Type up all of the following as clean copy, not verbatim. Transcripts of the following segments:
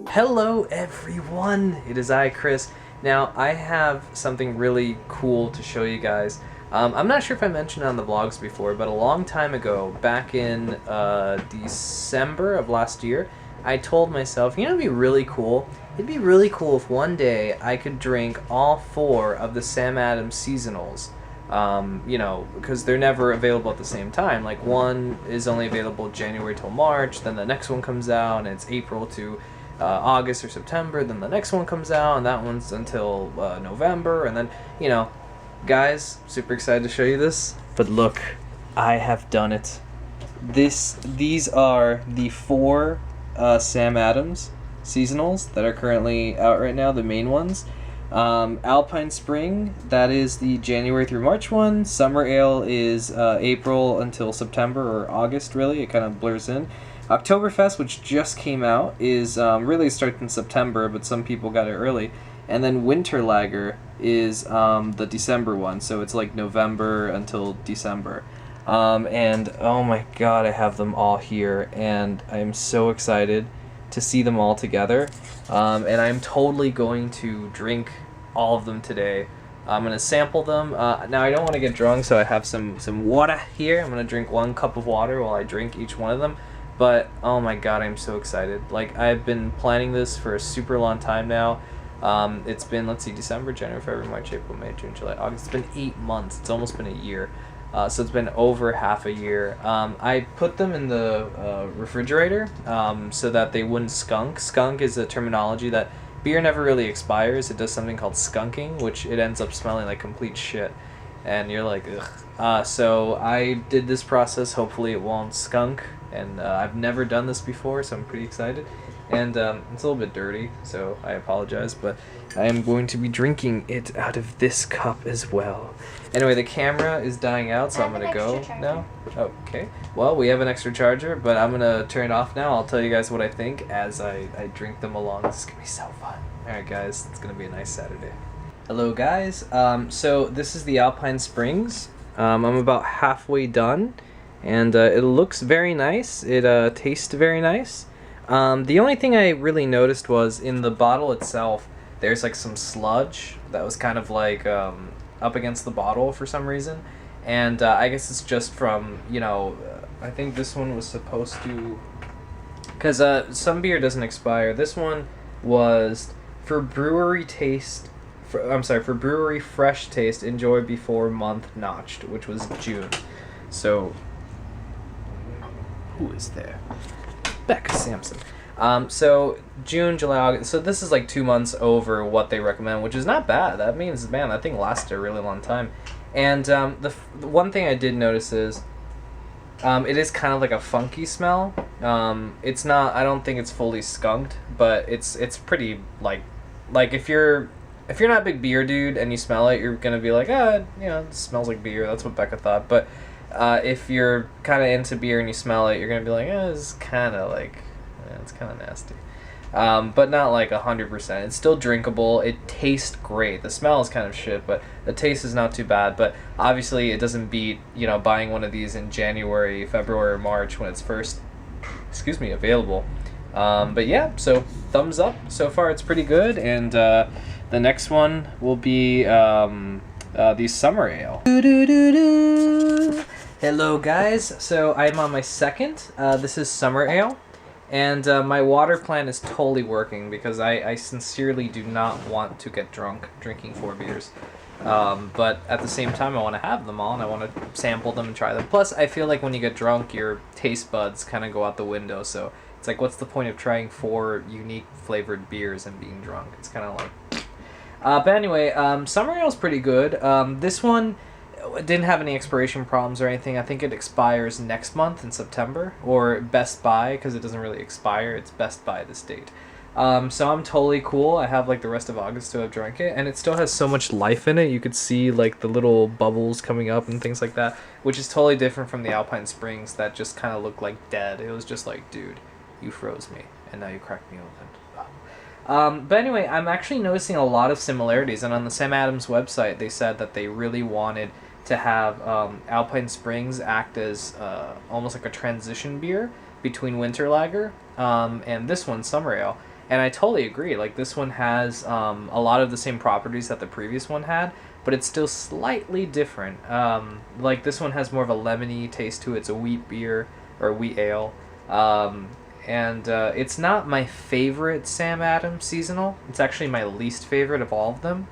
Hello everyone, it is I, Chris. Now I have something really cool to show you guys. I'm not sure if I mentioned it on the vlogs before, but a long time ago, back in December of last year, I told myself, you know, it'd be really cool. It'd be really cool if one day I could drink all 4 of the Sam Adams seasonals. You know, because they're never available at the same time. Like, one is only available January till March, then the next one comes out, and it's April to August or September, then the next one comes out, and that one's until November, and then, you know, guys, super excited to show you this. But look, I have done it. These are the 4 Sam Adams seasonals that are currently out right now, the main ones. Alpine Spring, that is the January through March one. Summer Ale is April until September or August, really. It kind of blurs in. Oktoberfest, which just came out, is really starts in September, but some people got it early. And then Winter Lager is the December one, so it's like November until December. And oh my god, I have them all here, and I'm so excited to see them all together. And I'm totally going to drink all of them today. I'm going to sample them. Now, I don't want to get drunk, so I have some water here. I'm going to drink 1 cup of water while I drink each one of them. But, oh my god, I'm so excited. Like, I've been planning this for a super long time now. It's been, let's see, December, January, February, March, April, May, June, July, August. It's been 8 months. It's almost been a year. So it's been over half a year. I put them in the refrigerator so that they wouldn't skunk. Skunk is a terminology that beer never really expires. It does something called skunking, which it ends up smelling like complete shit. And you're like, ugh. So I did this process. Hopefully it won't skunk. And I've never done this before, so I'm pretty excited. And it's a little bit dirty, so I apologize, but I am going to be drinking it out of this cup as well. Anyway, the camera is dying out, so I'm going to go now. Okay. Well, we have an extra charger, but I'm going to turn it off now. I'll tell you guys what I think as I drink them along. This is going to be so fun. Alright, guys. It's going to be a nice Saturday. Hello, guys. So this is the Alpine Springs. I'm about halfway done, and it looks very nice. It tastes very nice. The only thing I really noticed was in the bottle itself, there's like some sludge that was kind of like up against the bottle for some reason. And I guess it's just from, you know, I think this one was supposed to, because some beer doesn't expire. This one was for brewery taste, for brewery fresh taste, enjoy before month notched, which was June. So, who is there? Becca Sampson. So June, July, August. So this is like 2 months over what they recommend, which is not bad. That means, man, that thing lasted a really long time. And the one thing I did notice is it is kind of like a funky smell. It's not. I don't think it's fully skunked, but it's pretty like if you're not a big beer dude and you smell it, you're gonna be like, you know, it smells like beer. That's what Becca thought. But if you're kind of into beer and you smell it, you're gonna be like, it's kind of like, it's kind of nasty, but not like 100%. It's still drinkable. It tastes great. The smell is kind of shit, but the taste is not too bad. But obviously, it doesn't beat, you know, buying one of these in January, February, or March when it's first, available. But yeah, so thumbs up. So far, it's pretty good, and the next one will be the Summer Ale. Hello guys, so I'm on my second. This is Summer Ale, and my water plan is totally working because I sincerely do not want to get drunk drinking 4 beers. But at the same time, I want to have them all, and I want to sample them and try them. Plus, I feel like when you get drunk, your taste buds kind of go out the window, so it's like, what's the point of trying 4 unique flavored beers and being drunk? It's kind of like... but anyway, Summer Ale is pretty good. This one didn't have any expiration problems or anything. I think it expires next month in September, or Best Buy, because it doesn't really expire. It's Best Buy this date. So I'm totally cool. I have like the rest of August to have drank it, and it still has so much life in it. You could see like the little bubbles coming up and things like that, which is totally different from the Alpine Springs that just kind of looked like dead. It was just like, dude, you froze me, and now you cracked me open. But anyway, I'm actually noticing a lot of similarities, and on the Sam Adams website, they said that they really wanted to have Alpine Springs act as almost like a transition beer between Winter Lager and this one, Summer Ale. And I totally agree. Like, this one has a lot of the same properties that the previous one had, but it's still slightly different. Like, this one has more of a lemony taste to it. It's a wheat beer, or wheat ale. And it's not my favorite Sam Adams seasonal. It's actually my least favorite of all of them.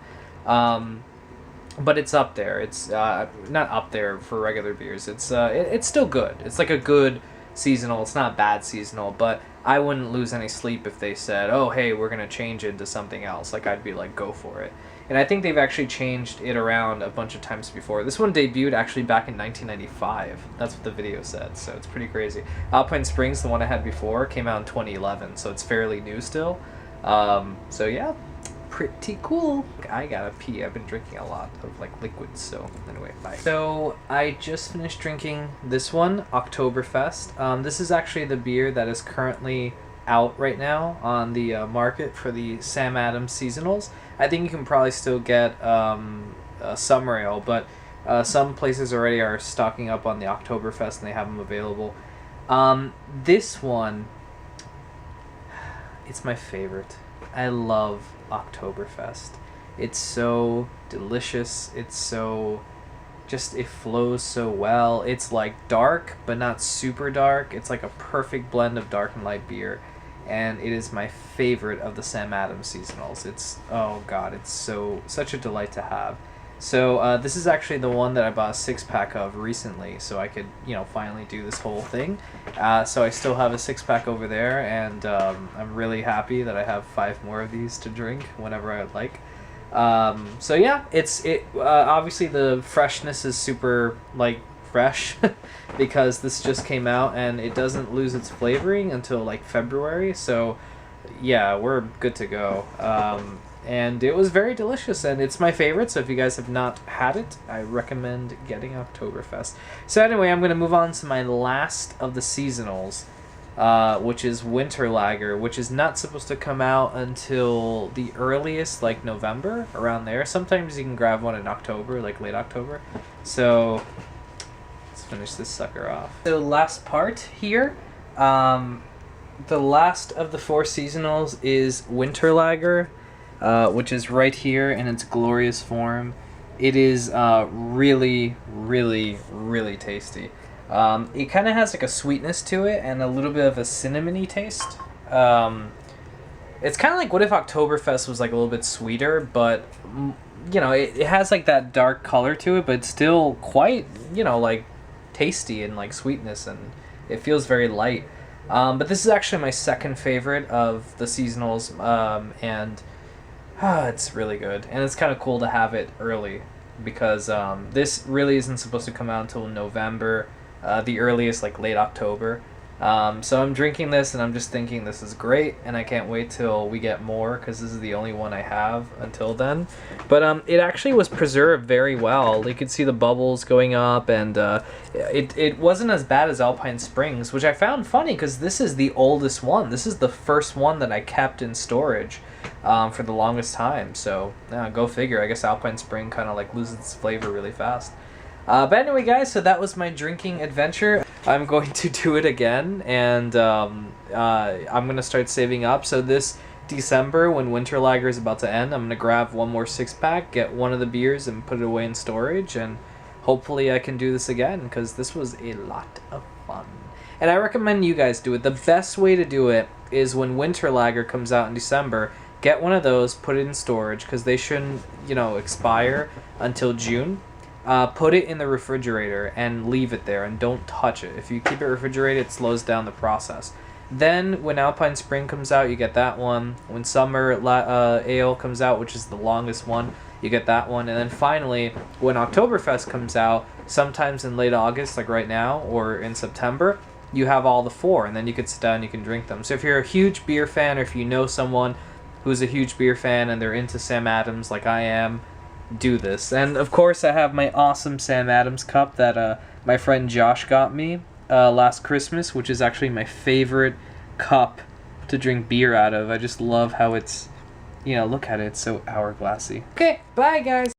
But it's up there. It's not up there for regular beers. It's still good. It's like a good seasonal. It's not bad seasonal, but I wouldn't lose any sleep if they said, oh, hey, we're going to change it into something else. Like, I'd be like, go for it. And I think they've actually changed it around a bunch of times before. This one debuted actually back in 1995. That's what the video said, so it's pretty crazy. Alpine Springs, the one I had before, came out in 2011, so it's fairly new still. So yeah, pretty cool. I gotta pee. I've been drinking a lot of like liquids, so anyway, bye. So I just finished drinking this one, Oktoberfest. This is actually the beer that is currently out right now on the market for the Sam Adams seasonals. I think you can probably still get a Summer Ale, but some places already are stocking up on the Oktoberfest and they have them available. This one, it's my favorite. I love Oktoberfest. It's so delicious. It's so it flows so well. It's like dark, but not super dark. It's like a perfect blend of dark and light beer. And it is my favorite of the Sam Adams seasonals. It's, oh god, it's such a delight to have. So this is actually the one that I bought a 6-pack of recently, so I could, finally do this whole thing. So I still have a 6-pack over there, and I'm really happy that I have 5 more of these to drink whenever I would like. So yeah, obviously the freshness is super, like, fresh because this just came out and it doesn't lose its flavoring until like February, so yeah, we're good to go. And it was very delicious and it's my favorite, so if you guys have not had it, I recommend getting Oktoberfest. So anyway, I'm going to move on to my last of the seasonals, which is Winter Lager, which is not supposed to come out until the earliest, like November, around there. Sometimes you can grab one in October, like late October. So finish this sucker off. So last part here, the last of the 4 seasonals is Winter Lager, which is right here in its glorious form. It is really, really, really tasty. It kind of has like a sweetness to it and a little bit of a cinnamony taste. It's kind of like what if Oktoberfest was like a little bit sweeter, but it has like that dark color to it, but it's still quite, like tasty and like sweetness, and it feels very light. But this is actually my second favorite of the seasonals, and it's really good, and it's kind of cool to have it early because this really isn't supposed to come out until November, the earliest like late October. So I'm drinking this and I'm just thinking this is great, and I can't wait till we get more because this is the only one I have until then. But it actually was preserved very well. You could see the bubbles going up, and it wasn't as bad as Alpine Springs, which I found funny because this is the oldest one. This is the first one that I kept in storage for the longest time. So go figure. I guess Alpine Spring kind of like loses its flavor really fast. But anyway, guys, so that was my drinking adventure. I'm going to do it again, and I'm going to start saving up. So this December, when Winter Lager is about to end, I'm going to grab one more 6-pack, get one of the beers, and put it away in storage, and hopefully I can do this again, because this was a lot of fun. And I recommend you guys do it. The best way to do it is when Winter Lager comes out in December, get one of those, put it in storage, because they shouldn't, expire until June. Put it in the refrigerator and leave it there and don't touch it. If you keep it refrigerated, it slows down the process. Then when Alpine Spring comes out, you get that one. When Summer Ale comes out, which is the longest one, you get that one. And then finally, when Oktoberfest comes out, sometimes in late August, like right now, or in September, you have all the 4, and then you can sit down and you can drink them. So if you're a huge beer fan, or if you know someone who's a huge beer fan and they're into Sam Adams like I am, do this. And of course I have my awesome Sam Adams cup that my friend Josh got me last Christmas, which is actually my favorite cup to drink beer out of. I just love how it's, look at it, it's so hourglassy. Okay, bye guys.